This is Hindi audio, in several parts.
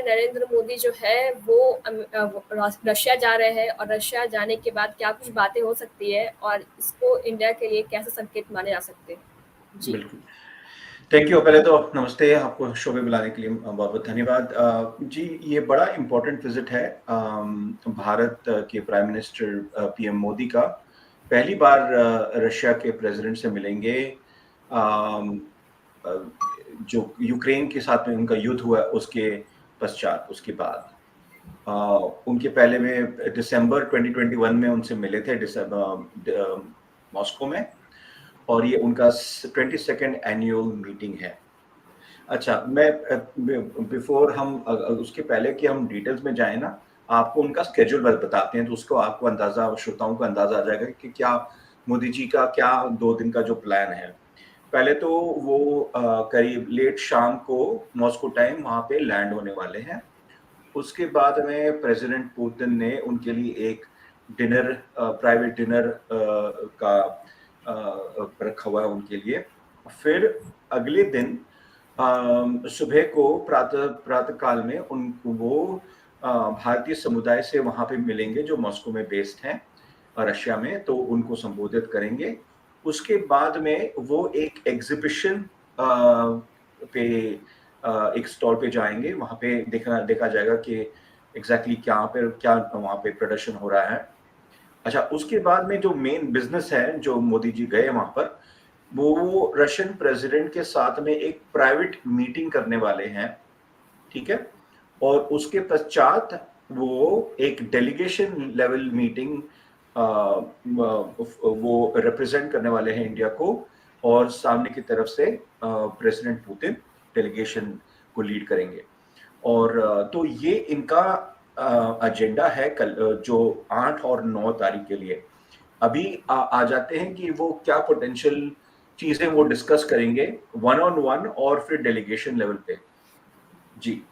प्रधानमंत्री नरेंद्र मोदी जो है वो रशिया जा रहे हैं और रशिया जाने के बाद क्या कुछ बातें हो सकती है और इसको इंडिया के लिए कैसे संकेत माने जा सकते हैं? जी। बिल्कुल। Thank you. पहले तो नमस्ते, आपको शो में बुलाने के लिए बहुत-बहुत धन्यवाद। जी, ये बड़ा इम्पोर्टेंट विज़िट है भारत के प्राइम मिनिस्टर पीएम मोदी का। पहली बार रशिया के प्रेज़िडेंट से मिलेंगे। अम, अ, जो यूक्रेन के साथ में उनका युद्ध हुआ उसके पश्चात, उसके बाद। अ, उनके पहले में दिसंबर 2021 में उनसे मिले थे मॉस्को में, और ये उनका 22nd एनुअल मीटिंग है। अच्छा, मैं बिफोर हम उसके पहले कि हम डिटेल्स में जाएँ ना, आपको उनका शेड्यूल बताते हैं, तो उसको आपको अंदाज़ा, श्रोताओं को अंदाज़ा आ जाएगा कि क्या मोदी जी का क्या 2 दिन का जो प्लान है। पहले तो वो करीब लेट शाम को मॉस्को टाइम वहाँ पे लैंड होने वाले हैं। उसके बाद में प्रेसिडेंट पुतिन ने उनके लिए एक डिनर, प्राइवेट डिनर का रखा हुआ है उनके लिए। फिर अगले दिन सुबह को प्रातः काल में वो भारतीय समुदाय से वहां पे मिलेंगे जो मॉस्को में बेस्ड हैं, रशिया में, तो उनको संबोधित करेंगे। उसके बाद में वो एक एग्जीबिशन पे एक स्टॉल पे जाएंगे, वहां पे देखा जाएगा कि एग्जैक्टली क्या वहां पे प्रदर्शन हो रहा है। अच्छा, उसके बाद में जो मेन बिजनेस है, जो मोदी जी गए वहां पर, वो रशियन प्रेसिडेंट के साथ में एक प्राइवेट मीटिंग करने वाले हैं, ठीक है। और उसके पश्चात वो एक डेलीगेशन लेवल मीटिंग वो रिप्रेजेंट करने वाले हैं इंडिया को, और सामने की तरफ से प्रेसिडेंट पुतिन डेलीगेशन को लीड करेंगे। और तो ये इनका एजेंडा है कल, जो 8 और 9 तारीख के लिए। अभी आ जाते हैं कि वो क्या पोटेंशियल चीजें वो डिस्कस करेंगे वन ऑन वन और फिर डेलीगेशन लेवल पे। जी,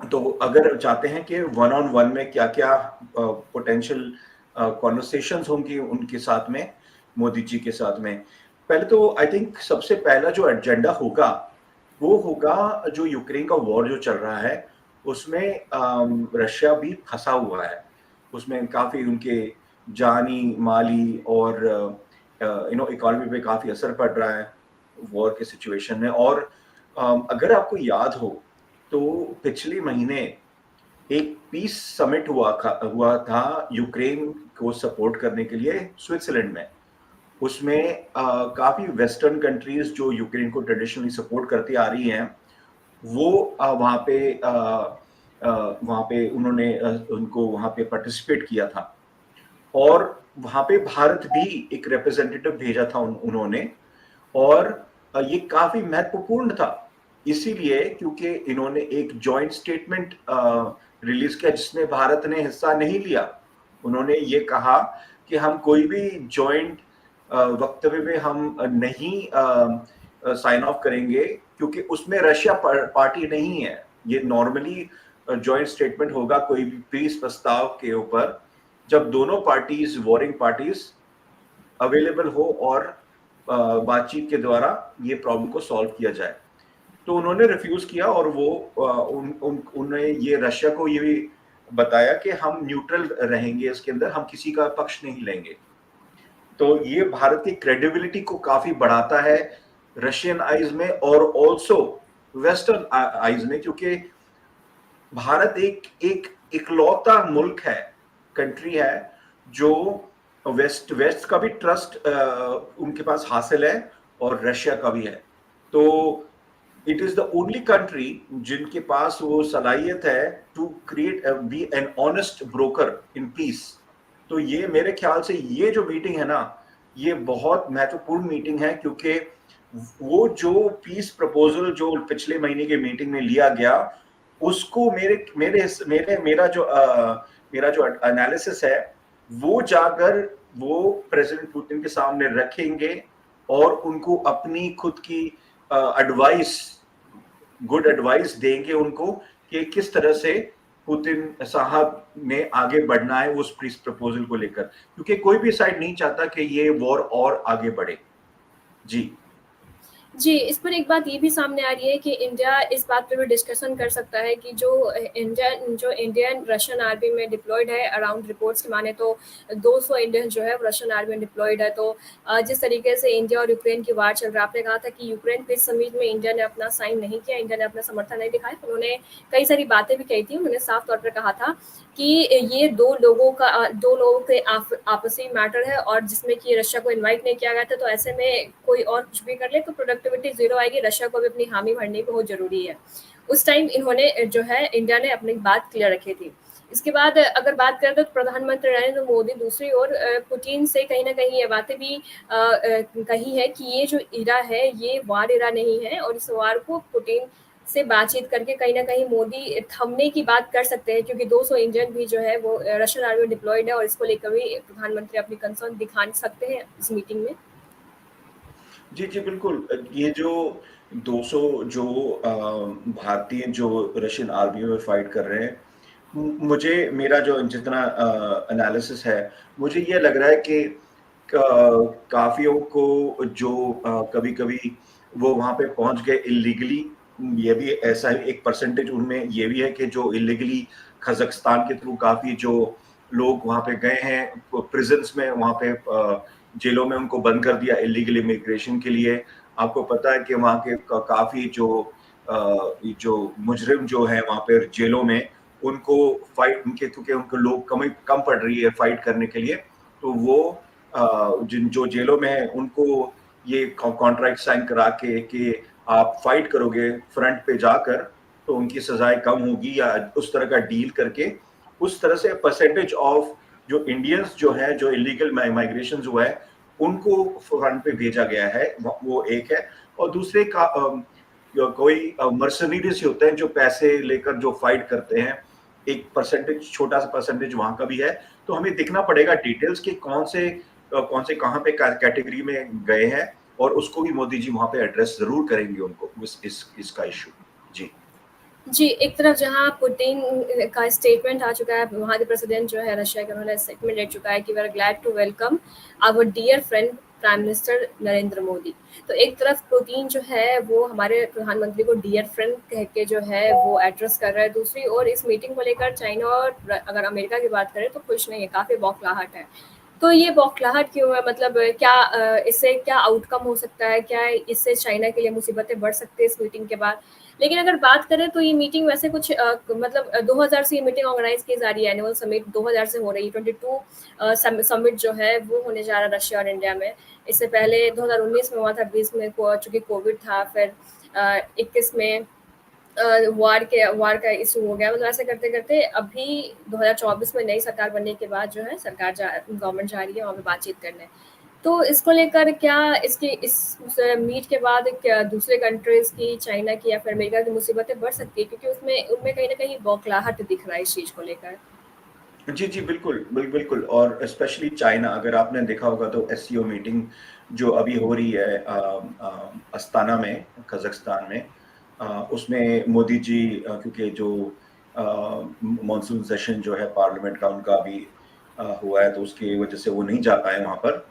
तो अगर चाहते हैं कि वन ऑन वन में क्या क्या पोटेंशियल कॉन्वर्सेशंस होंगी उनके साथ में, मोदी जी के साथ में, पहले तो आई थिंक सबसे पहला जो एजेंडा होगा वो होगा जो यूक्रेन का वॉर जो चल रहा है उसमें रशिया भी फंसा हुआ है। उसमें काफी उनके जानी माली और इकोनॉमी पे काफी असर पड़ रहा है वॉर के सिचुएशन में। और अगर आपको याद हो तो पिछले महीने एक पीस समिट हुआ था यूक्रेन को सपोर्ट करने के लिए स्विट्जरलैंड में। उसमें काफी वेस्टर्न कंट्रीज जो यूक्रेन को ट्रेडिशनली सपोर्ट करती आ रही हैं, वो वहां पे उन्होंने उनको वहां पे पार्टिसिपेट किया था। और वहां पे भारत भी एक रिप्रेजेंटेटिव भेजा था उन्होंने। और ये काफी महत्वपूर्ण था इसीलिए क्योंकि इन्होंने एक जॉइंट स्टेटमेंट रिलीज किया जिसमें भारत ने हिस्सा नहीं लिया। उन्होंने ये कहा कि हम कोई भी जॉइंट वक्तव्य में हम नहीं साइन ऑफ करेंगे क्योंकि उसमें रशिया पार्टी नहीं है। ये नॉर्मली जॉइंट स्टेटमेंट होगा कोई भी पीस प्रस्ताव के ऊपर जब दोनों पार्टीज, वॉरिंग पार्टीज अवेलेबल हो और बातचीत के द्वारा ये प्रॉब्लम को सॉल्व किया जाए। तो उन्होंने रिफ्यूज किया और वो उन्होंने ये रशिया को ये भी बताया कि हम न्यूट्रल रहेंगे इसके अंदर, हम किसी का पक्ष नहीं लेंगे। तो ये भारत की क्रेडिबिलिटी को काफी बढ़ाता है रशियन आइज में और ऑल्सो वेस्टर्न आइज में, क्योंकि भारत एक इकलौता मुल्क है, कंट्री है जो वेस्ट का भी ट्रस्ट उनके पास हासिल है और रशिया का भी है। तो it is the only country जिनके पास वो सलाहियत है to create be an honest broker in peace. तो ये मेरे ख्याल से ये जो मीटिंग है ना, ये बहुत महत्वपूर्ण मीटिंग है क्योंकि वो जो पीस प्रपोजल जो पिछले महीने के मीटिंग में लिया गया उसको मेरा जो एनालिसिस है वो जाकर वो प्रेसिडेंट पुतिन के सामने रखेंगे और उनको अपनी खुद की एडवाइस, गुड एडवाइस देंगे उनको कि किस तरह से पुतिन साहब ने आगे बढ़ना है उस पीस प्रपोजल को लेकर, क्योंकि कोई भी साइड नहीं चाहता कि ये वॉर और आगे बढ़े। जी जी, इस पर एक बात ये भी सामने आ रही है कि इंडिया इस बात पे भी डिस्कशन कर सकता है कि जो इंडियन रशियन आर्मी में डिप्लॉयड है, अराउंड रिपोर्ट्स की माने तो 200 इंडियन जो है वो रशियन आर्मी में डिप्लॉयड है। तो जिस तरीके से इंडिया और यूक्रेन की वार चल रहा है, आपने कहा था कि यूक्रेन पीस समिट में इंडिया ने अपना साइन नहीं किया, इंडिया ने अपना समर्थन नहीं दिखाया। उन्होंने कई सारी बातें भी कही थी। उन्होंने साफ तौर पर कहा था कि ये 2 लोगों के आपसी मैटर है और जिसमें कि रशिया को इनवाइट नहीं किया गया था। तो ऐसे में कोई और कुछ भी कर ले तो प्रोडक्टिविटी ज़ीरो आएगी, रशिया को भी अपनी हामी भरनी बहुत ज़रूरी है। उस टाइम इन्होंने जो है इंडिया ने अपनी बात क्लियर रखी थी। इसके बाद अगर बात करें तो प्रधानमंत्री नरेंद्र मोदी दूसरी ओर पुतिन से कहीं न कहीं ये बातें भी कही है कि ये जो इरा है ये वार इरा नहीं है और इस वार को पुतिन से बातचीत करके कहीं न कहीं मोदी थमने की बात कर सकते हैं, क्योंकि 200 इंडियन भी जो है वो रशियन आर्मी में डिप्लॉयड है और इसको लेकर भी प्रधानमंत्री अपनी कंसर्न दिखा सकते हैं इस मीटिंग में। जी, जी, बिल्कुल। ये जो 200 जो भारतीय जो रशियन आर्मी में फाइट कर रहे हैं, मुझे मेरा जो जितना एनालिसिस है, मुझे ये लग रहा है कि काफ़ियों को जो कभी-कभी वो वहाँ पे पहुँच गए इल्लीगली, ये भी ऐसा है, एक परसेंटेज उनमें ये भी है कि जो इल्लीगली कज़ाकस्तान के थ्रू काफ़ी जो लोग वहाँ पे गए हैं, प्रिज़न्स में वहाँ पे जेलों में उनको बंद कर दिया इल्लीगल इमिग्रेशन के लिए। आपको पता है कि वहाँ के काफ़ी जो मुजरिम जो हैं वहाँ पे जेलों में, उनको फाइट उनके क्योंकि उनको लोग कम पड़ रही है फाइट करने के लिए, तो वो जिन जो जेलों में हैं उनको ये कॉन्ट्रैक्ट साइन करा के कि आप फाइट करोगे फ्रंट पे जाकर तो उनकी सजाएं कम होगी, या उस तरह का डील करके उस तरह से परसेंटेज ऑफ जो इंडियंस जो हैं जो इलीगल माइग्रेशन हुआ है उनको फ्रंट पे भेजा गया है, वो एक है। और दूसरे का कोई मर्सनरीज होते हैं जो पैसे लेकर जो फाइट करते हैं, एक परसेंटेज छोटा सा परसेंटेज वहां का भी है। तो हमें देखना पड़ेगा डिटेल्स कि कौन से कहाँ पे कैटेगरी में गए हैं, और उसको भी मोदी जी वहां पे एड्रेस जरूर करेंगे उनको इसका इशू। जी जी, एक तरफ जहाँ पुतिन का स्टेटमेंट आ चुका है, वहाँ के प्रेसिडेंट जो है रशिया के, उन्होंने स्टेटमेंट दे चुका है कि we are glad to welcome our dear friend prime minister Narendra Modi. तो एक तरफ पुतिन जो है वो हमारे प्रधानमंत्री को डियर फ्रेंड कह के जो है वो एड्रेस कर रहा है। दूसरी ओर इस मीटिंग को लेकर चाइना और अगर अमेरिका की बात करें तो खुश नहीं है, काफ़ी बौखलाहट है। तो ये बौखलाहट क्यों है? मतलब क्या इससे क्या आउटकम हो सकता है? क्या इससे चाइना के लिए मुसीबतें बढ़ सकती है इस मीटिंग के बाद? लेकिन अगर बात करें तो ये मीटिंग वैसे कुछ मतलब 2000 से ये मीटिंग ऑर्गेनाइज की जा रही है, एनुअल समिट 2000 से हो रही है। 22 समिट जो है वो होने जा रहा है रशिया और इंडिया में। इससे पहले 2019 में हुआ था, 20 में चूंकि कोविड था, फिर 21 में वार का इशू हो गया। मतलब ऐसे करते करते अभी 2024 में नई सरकार बनने के बाद जो है गवर्नमेंट जा रही है वहाँ पे बातचीत करने। तो इसको लेकर क्या इस मीट के बाद क्या दूसरे कंट्रीज की, चाइना की या फिर अमेरिका की मुसीबतें बढ़ सकती है, क्योंकि उसमें उनमें कहीं ना कहीं बौखलाहट दिख रहा है इस चीज को लेकर। जी, जी, बिल्कुल, बिल्कुल। और स्पेशली चाइना, अगर आपने देखा होगा तो एससीओ मीटिंग जो अभी हो रही है अस्ताना में, कज़ाकस्तान में, उसमें मोदी जी क्योंकि जो मॉनसून सेशन जो है पार्लियामेंट का उनका अभी हुआ है, तो उसकी वजह से वो नहीं जा पाए वहाँ पर।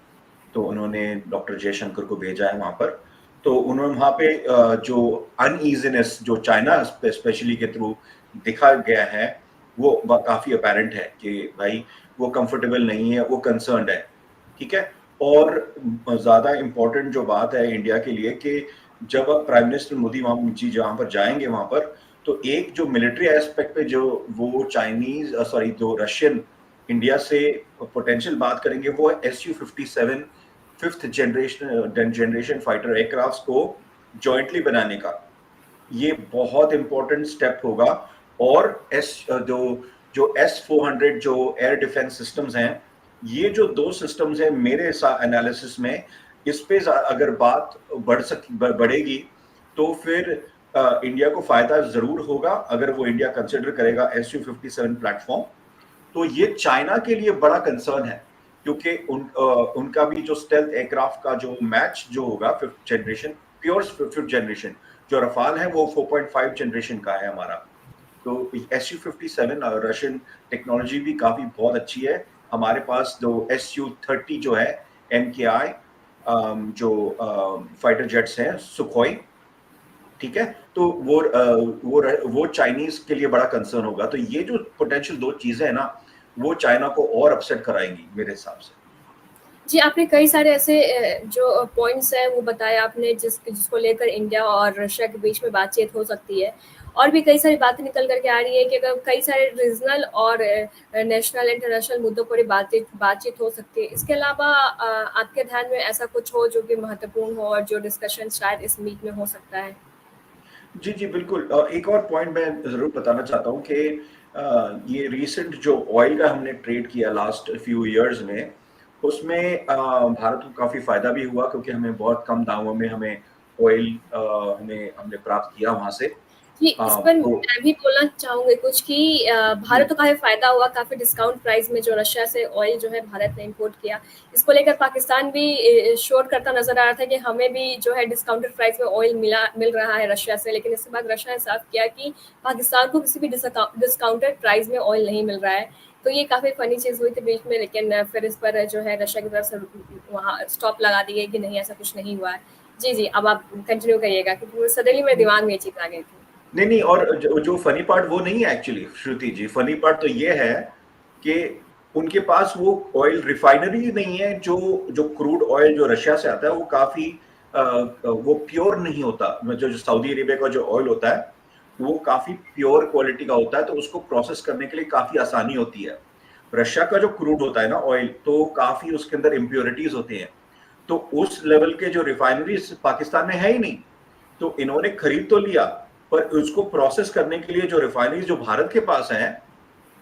तो उन्होंने डॉक्टर जयशंकर को भेजा है वहाँ पर। तो उन्होंने वहाँ पे जो अनईज़ीनेस जो चाइना स्पेशली के थ्रू दिखा गया है, वो काफ़ी अपैरेंट है कि भाई वो कंफर्टेबल नहीं है, वो कंसर्न्ड है, ठीक है? और ज़्यादा इम्पोर्टेंट जो बात है इंडिया के लिए कि जब अब प्राइम मिनिस्टर मोदी वहाँ जी जहाँ पर जाएँगे वहाँ पर, तो एक जो मिलिट्री एस्पेक्ट पे जो वो जो रशियन इंडिया से पोटेंशियल बात करेंगे, वो है SU-57 fifth generation fighter aircrafts को जॉइंटली बनाने का। ये बहुत इंपॉर्टेंट स्टेप होगा। और जो S-400 जो एयर डिफेंस सिस्टम्स हैं, ये जो दो सिस्टम्स हैं मेरे एनालिसिस में, इस पे अगर बात बढ़ेगी तो फिर इंडिया को फायदा जरूर होगा अगर वो इंडिया कंसिडर करेगा SU-57 प्लेटफॉर्म। तो ये चाइना के लिए बड़ा कंसर्न है, क्योंकि उनका भी जो स्टेल्थ एयरक्राफ्ट का जो मैच जो होगा fifth generation, pure fifth generation, जो रफाल है वो 4.5 जनरेशन का है हमारा। तो SU-57 रशियन टेक्नोलॉजी भी काफी बहुत अच्छी है। हमारे पास जो SU-30 जो है MKI, जो फाइटर जेट्स हैं सुखोई, ठीक है, तो वो चाइनीज के लिए बड़ा कंसर्न होगा। तो ये जो पोटेंशियल दो चीजें हैं ना, वो चाइना को और अपसेट कराएंगी मेरे हिसाब से। जी, आपने कई सारे ऐसे जो पॉइंट्स हैं वो बताए आपने, जिसको लेकर इंडिया और रशिया के बीच में बातचीत हो सकती है। और भी कई सारी बातें निकल कर के आ रही है कि अगर कई सारे रीजनल और नेशनल इंटरनेशनल मुद्दों पर ही बातचीत हो सकती है। इसके अलावा आपके ध्यान में ऐसा कुछ हो जो कि महत्वपूर्ण हो और जो डिस्कशन शायद इस मीट में हो सकता है? जी, जी, बिल्कुल। एक और पॉइंट मैं ज़रूर बताना चाहता हूँ कि ये रीसेंट जो ऑयल का हमने ट्रेड किया लास्ट फ्यू इयर्स में, उसमें भारत को काफ़ी फ़ायदा भी हुआ, क्योंकि हमें बहुत कम दामों में हमें ऑयल हमने प्राप्त किया वहाँ से। जी, इस पर तो मैं भी बोलना चाहूँगी कुछ कि भारत जी, को काफ़ी फ़ायदा हुआ, काफ़ी डिस्काउंट प्राइस में जो रशिया से ऑयल जो है भारत ने इंपोर्ट किया। इसको लेकर पाकिस्तान भी शोर करता नज़र आ रहा था कि हमें भी जो है डिस्काउंटेड प्राइस में ऑयल मिल रहा है रशिया से। लेकिन इसके बाद रशिया ने साफ किया कि पाकिस्तान को किसी भी डिस्काउंटेड प्राइस में ऑयल नहीं मिल रहा है। तो ये काफ़ी फ़नी चीज़ हुई थी बीच में, लेकिन फिर इस पर जो है रशिया की तरफ से वहाँ स्टॉप लगा दी गई कि नहीं, ऐसा कुछ नहीं हुआ है। जी, जी, अब आप कंटिन्यू करिएगा क्योंकि सडनली मेरे दिमाग में ये चीज़ आ गई थी। नहीं, नहीं, और जो फनी पार्ट वो नहीं है एक्चुअली श्रुति जी। फनी पार्ट तो ये है कि उनके पास वो ऑयल रिफाइनरी नहीं है। जो क्रूड ऑयल जो रशिया से आता है वो काफी वो प्योर नहीं होता। जो सऊदी अरेबिया का जो ऑयल होता है वो काफी प्योर क्वालिटी का होता है, तो उसको प्रोसेस करने के लिए काफी आसानी होती है। रशिया का जो क्रूड होता है ना ऑयल, तो काफी उसके अंदर इम्प्योरिटीज होती हैं। तो उस लेवल के जो रिफाइनरीज पाकिस्तान में है ही नहीं। तो इन्होंने खरीद तो लिया, पर उसको प्रोसेस करने के लिए जो रिफाइनरीज जो भारत के पास हैं,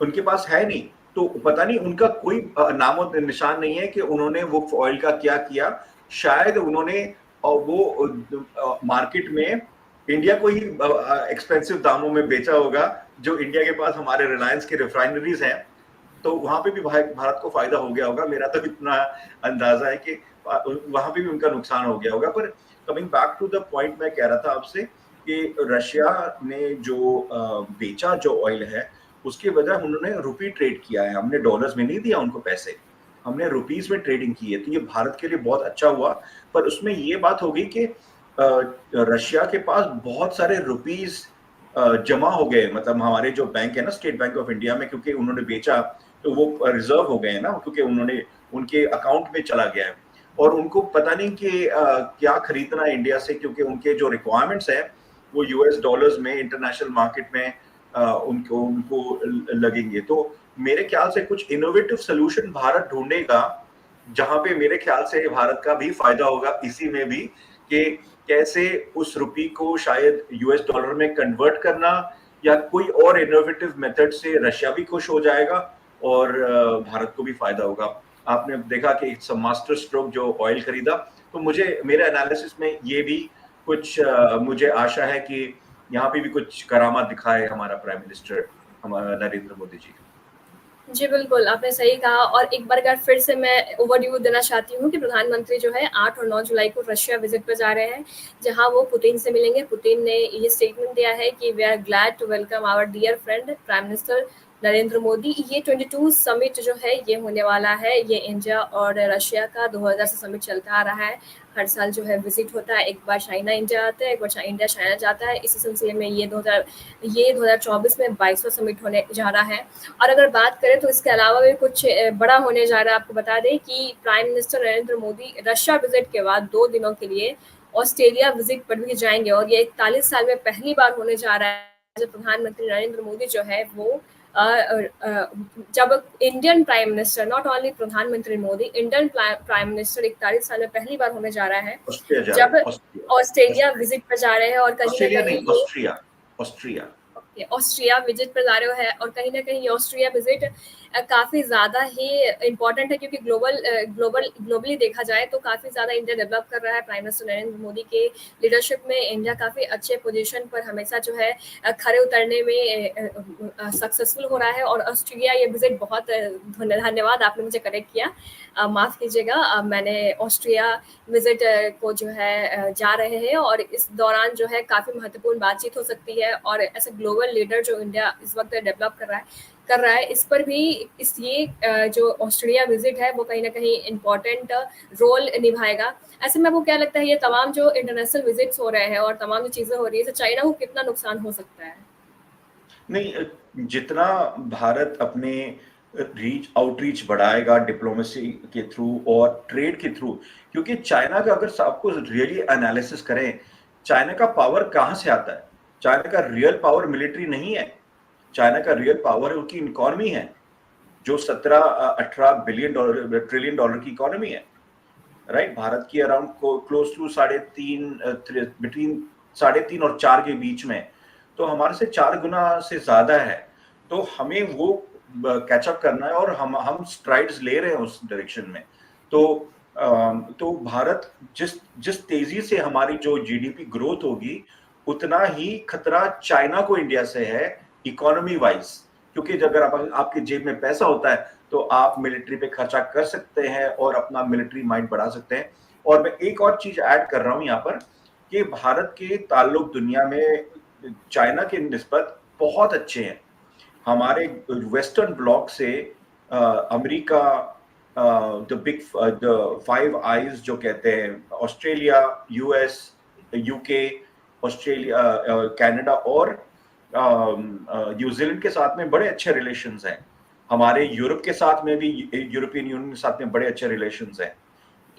उनके पास है नहीं। तो पता नहीं उनका कोई नामो निशान नहीं है कि उन्होंने वो ऑयल का क्या किया। शायद उन्होंने वो मार्केट में इंडिया को ही एक्सपेंसिव दामों में बेचा होगा, जो इंडिया के पास हमारे रिलायंस के रिफाइनरीज हैं। तो वहां पे भी भारत को फायदा हो गया होगा। मेरा तो इतना अंदाजा है कि वहां पे भी उनका नुकसान हो गया होगा। पर coming back to the point, मैं कह रहा था आपसे कि रशिया ने जो बेचा जो ऑयल है, उसके वजह उन्होंने रुपी ट्रेड किया है। हमने डॉलर्स में नहीं दिया उनको पैसे, हमने रुपीस में ट्रेडिंग की है। तो ये भारत के लिए बहुत अच्छा हुआ। पर उसमें ये बात होगी कि रशिया के पास बहुत सारे रुपीस जमा हो गए, मतलब हमारे जो बैंक है ना, स्टेट बैंक ऑफ इंडिया में, क्योंकि उन्होंने बेचा तो वो रिजर्व हो गए हैं ना, क्योंकि उन्होंने उनके अकाउंट में चला गया है। और उनको पता नहीं कि क्या खरीदना है इंडिया से, क्योंकि उनके जो रिक्वायरमेंट्स हैं वो यूएस डॉलर्स में इंटरनेशनल मार्केट में उनको उनको लगेंगे। तो मेरे ख्याल से कुछ इनोवेटिव सोल्यूशन भारत ढूंढेगा, जहां पे मेरे ख्याल से भारत का भी फायदा होगा इसी में भी, कि कैसे उस रुपी को शायद यूएस डॉलर में कन्वर्ट करना, या कोई और इनोवेटिव मेथड से रशिया भी खुश हो जाएगा और भारत को भी फायदा होगा। आपने देखा कि इट्स अ मास्टर स्ट्रोक जो ऑयल खरीदा। तो मुझे मेरे एनालिसिस में ये भी कुछ मुझे आशा है कि यहाँ पे भी कुछ करामात दिखाए हमारा प्राइम मिनिस्टर, हमारा नरेंद्र मोदी जी। जी, बिल्कुल, आपने सही कहा। और एक बार अगर फिर से मैं ओवरव्यू देना चाहती हूँ कि प्रधानमंत्री जो है 8 और 9 जुलाई को रशिया विज़िट पे जा रहे हैं, जहाँ वो पुतिन से मिलेंगे। पुतिन ने ये स्टेटमेंट दिया है कि we are glad to welcome our dear friend prime minister Narendra Modi. ये 22 समिट जो है ये होने वाला है। ये इंडिया और रशिया का 2000 से समिट चलता आ रहा है। हर साल जो है विज़िट होता है, एक बार चाइना इंडिया आता है, एक बार इंडिया चाइना जाता है। इसी सिलसिले में ये 2024 में 22वां समिट होने जा रहा है। और अगर बात करें तो इसके अलावा भी कुछ बड़ा होने जा रहा है। आपको बता दें कि prime minister Narendra Modi Russia visit के बाद 2 दिनों के लिए ऑस्ट्रेलिया विजिट पर भी जाएंगे। और ये 41 साल में पहली बार होने जा रहा है जब प्रधानमंत्री नरेंद्र मोदी जो है वो जब Indian prime minister, not only प्रधानमंत्री मोदी, इंडियन प्राइम मिनिस्टर 41 साल में पहली बार होने जा रहा है ऑस्ट्रिया जा रहे जब हैं, ऑस्ट्रिया। ऑस्ट्रेलिया विजिट पर जा रहे हैं। और कहीं ना ऑस्ट्रेलिया कहीं नहीं, ये ऑस्ट्रिया, ऑस्ट्रिया। ऑस्ट्रिया विजिट पर जा रहे हो है। और कहीं ना कहीं ऑस्ट्रिया विजिट काफ़ी ज़्यादा ही इम्पॉर्टेंट है, क्योंकि ग्लोबली देखा जाए तो काफ़ी ज़्यादा इंडिया डेवलप कर रहा है। प्राइम मिनिस्टर नरेंद्र मोदी के लीडरशिप में इंडिया काफ़ी अच्छे पोजीशन पर हमेशा जो है खड़े उतरने में सक्सेसफुल हो रहा है। और ऑस्ट्रेलिया ये विजिट बहुत धन्यवाद, आपने मुझे करेक्ट किया, माफ़ कीजिएगा। मैंने ऑस्ट्रिया विजिट को जो है जा रहे हैं। और इस दौरान जो है काफ़ी महत्वपूर्ण बातचीत हो सकती है। और ऐसे ग्लोबल लीडर जो इंडिया इस वक्त डेवलप कर रहा है, कर रहा है, इस पर भी ये जो ऑस्ट्रेलिया विजिट है वो कहीं ना कहीं इम्पोर्टेंट रोल निभाएगा। ऐसे में आपको क्या लगता है ये तमाम जो इंटरनेशनल विजिट्स हो रहे हैं और तमाम जो चीज़ें हो रही है, इससे चाइना को कितना नुकसान हो सकता है? नहीं, जितना भारत अपने रीच आउटरीच बढ़ाएगा डिप्लोमेसी के थ्रू और ट्रेड के थ्रू, क्योंकि चाइना का अगर आपको रियली एनालिसिस करें, चाइना का पावर कहाँ से आता है? चाइना का रियल पावर मिलिट्री नहीं है। चाइना का रियल पावर है उनकी इकोनॉमी है, जो 17-18 बिलियन डॉलर ट्रिलियन डॉलर की इकोनॉमी है, राइट? भारत की अराउंड क्लोज टू 3.5 बिटवीन 3.5 और 4 के बीच में, तो हमारे से 4 गुना से ज्यादा है। तो हमें वो कैचअप करना है और हम स्ट्राइड्स ले रहे हैं उस डायरेक्शन में। तो भारत जिस तेजी से हमारी जो जीडीपी ग्रोथ होगी, उतना ही खतरा चाइना को इंडिया से है इकोनॉमी वाइज, क्योंकि अगर आपके जेब में पैसा होता है तो आप मिलिट्री पे खर्चा कर सकते हैं और अपना मिलिट्री माइंड बढ़ा सकते हैं। और मैं एक और चीज ऐड कर रहा हूं यहाँ पर कि भारत के ताल्लुक दुनिया में चाइना के निस्बत बहुत अच्छे हैं। हमारे वेस्टर्न ब्लॉक से अमेरिका, द 5 आईज जो कहते हैं, Australia, US, UK, Australia, Canada और न्यूजीलैंड के साथ में बड़े अच्छे रिलेशंस हैं। हमारे यूरोप के साथ में भी, यूरोपियन यूनियन के साथ में बड़े अच्छे रिलेशंस हैं,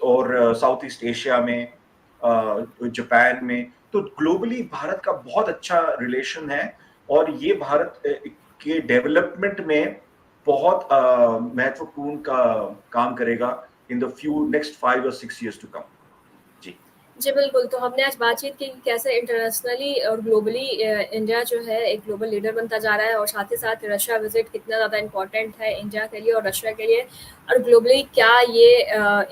और साउथ ईस्ट एशिया में, जापान में। तो ग्लोबली भारत का बहुत अच्छा रिलेशन है और ये भारत के डेवलपमेंट में बहुत महत्वपूर्ण का काम करेगा इन द नेक्स्ट 5 और 6 years टू कम। जी जी बिल्कुल, तो हमने आज बातचीत की कि कैसे इंटरनेशनली और ग्लोबली इंडिया जो है एक ग्लोबल लीडर बनता जा रहा है, और साथ ही साथ रशिया विजिट कितना ज़्यादा इम्पोर्टेंट है इंडिया के लिए और रशिया के लिए, और ग्लोबली क्या ये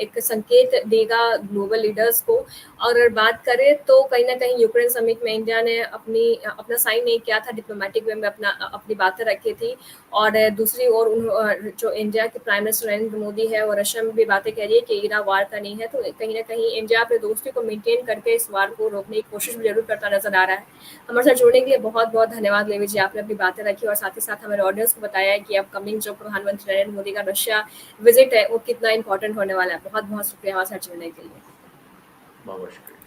एक संकेत देगा ग्लोबल लीडर्स को। और अगर बात करें तो कहीं ना कहीं यूक्रेन समिट में इंडिया ने अपना साइन नहीं किया था, डिप्लोमेटिक वे में अपनी बातें रखी थी। और दूसरी ओर जो इंडिया के प्राइम मिनिस्टर नरेंद्र मोदी है वो रशिया में भी बातें कह रही है कि इरान वार का नहीं है, तो कहीं ना कहीं इंडिया अपने दोस्ती को मेंटेन करके इस वार को रोकने की कोशिश भी जरूर करता नजर आ रहा है। हमारे साथ जुड़ने के लिए बहुत बहुत धन्यवाद लेवी जी, आपने अपनी बातें रखी और साथ ही साथ हमारे ऑडियंस को बताया है कि अपकमिंग जो प्रधानमंत्री नरेंद्र मोदी का रशिया विजिट है वो कितना इंपॉर्टेंट होने वाला है। बहुत बहुत शुक्रिया हमारे साथ जुड़ने के लिए। बहुत शुक्रिया।